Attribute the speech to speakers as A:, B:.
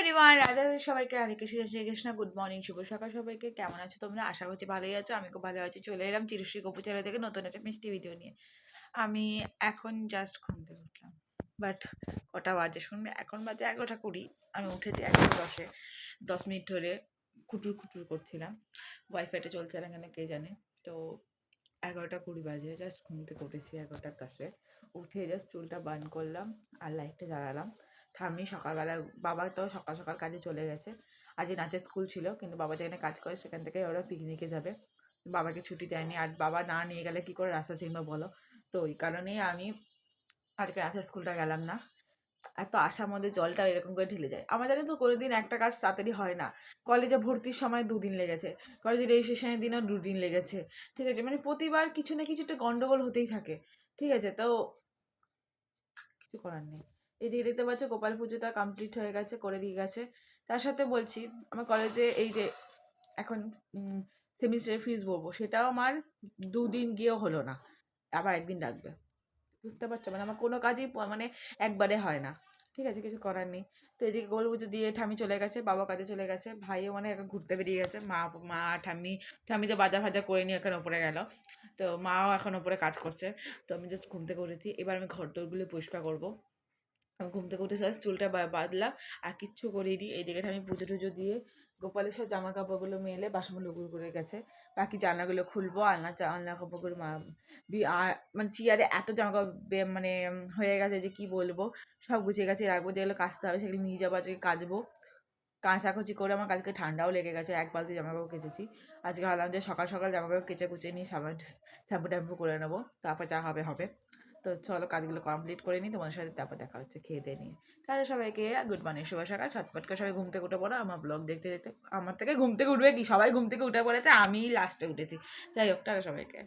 A: Everyone, Radha সবাইকে হরে কৃষ্ণ, জয় Shrikrishna. Good morning, শুভ সকাল সবাইকে। কেমন আছো তোমরা? আশা করছি ভালোই আছো। আমি খুব ভালো আছি। চলে এলাম চিরশ্রী গোপুচারা থেকে নতুন একটা মিষ্টি ভিডিও নিয়ে। আমি এখন জাস্ট ঘুম থেকে উঠলাম, বাট কটা বাজে শুনবে? এখন বাজে 11:20। আমি উঠেছি 11:10। 10 মিনিট ধরে কুটুর কুটুর করছিলাম। ওয়াইফাইটা চলছে না কেন কে জানে। তো 11:20 বাজে, জাস্ট ঘুম থেকে উঠেছি 11:10। উঠে জাস্ট চুলটা বান করলাম আর লাইটটা জ্বালালাম। ঠাম্মি সকালবেলা, বাবা তো সকাল সকাল কাজে চলে গেছে। আজকে নাচের স্কুল ছিল, কিন্তু বাবা যেখানে কাজ করে সেখান থেকে ওরা পিকনিকে যাবে। বাবাকে ছুটি দেয়নি, আর বাবা না নিয়ে গেলে কী করে রাস্তা চিনবে বলো? তো ওই কারণেই আমি আজকে নাচের স্কুলটা গেলাম না। এত আশার মধ্যে জলটা এরকম করে ঢেলে যায়। আমার জানি তো কোনোদিন একটা কাজ তাড়াতাড়ি হয় না। কলেজে ভর্তির সময় 2 দিন লেগেছে, কলেজে রেজিস্ট্রেশনের দিনও 2 দিন লেগেছে। ঠিক আছে, মানে প্রতিবার কিছু না কিছু একটা গন্ডগোল হতেই থাকে। ঠিক আছে, তো কিছু করার নেই। এদিকে দেখতে পাচ্ছ গোপাল পুজোটা কমপ্লিট হয়ে গেছে, করে দিয়ে গেছে। তার সাথে বলছি, আমার কলেজে এই যে এখন সেমিস্টারের ফিস ভরবো, সেটাও আমার 2 দিন গিয়েও হলো না, আবার একদিন ডাকবে। বুঝতে পারছো? মানে আমার কোনো কাজই মানে একবারে হয় না। ঠিক আছে, কিছু করার নেই। তো এদিকে গোল পুজো দিয়ে ঠাম্মি চলে গেছে, বাবা কাজে চলে গেছে, ভাইও মানে এখন ঘুরতে বেরিয়ে গেছে। মা মা ঠাম্মি ঠাম্মি তো বাজা ভাজা করে নিয়ে এখন ওপরে গেল। তো মাও এখন ওপরে কাজ করছে। তো আমি জাস্ট ঘুম থেকে উঠেছি, এবার আমি ঘর টরগুলো পরিষ্কার করবো। আমি ঘুম থেকে উঠে জাস্ট চুলটা বাঁধলাম, আর কিচ্ছু করিনি। এইদিকে আমি পুজো টুজো দিয়ে গোপালের সব জামা কাপড়গুলো মেলে বাসনগুলো গুলো করে গেছে। বাকি জানলাগুলো খুলবো, জানলা কাপড়গুলো আর মানে চেয়ারে এত জামা কাপড় মানে হয়ে গেছে যে কি বলবো। সব গুছিয়ে গেছে রাখবো, যেগুলো কাচতে হবে সেগুলো নিয়ে যাবো, আজকে কাচবো। কাচাকুচি করে আমার কালকে ঠান্ডাও লেগে গেছে, 1 বালতি জামা কাপড় কেচেছি। আজকে ভাবলাম যে সকাল সকাল জামা কাপড় কেচে কুচে নিয়ে শ্যাম্পু ট্যাম্পু করে নেবো, তারপর যা হবে হবে। তো চলো কাজগুলো কমপ্লিট করে নিই, তোমাদের সাথে তারপর দেখা হচ্ছে খেয়ে দিয়ে নিয়ে। তাহলে সবাইকে গুড মর্নিং, শুভ সকাল। ছটপট করে সবাই ঘুম থেকে উঠে পড়ো আমার ব্লগ দেখতে দেখতে। আমার থেকে ঘুম থেকে উঠবে কি, সবাই ঘুম থেকে উঠে পড়েছে, আমি লাস্টে উঠেছি। যাই হোক, টাটা সবাইকে।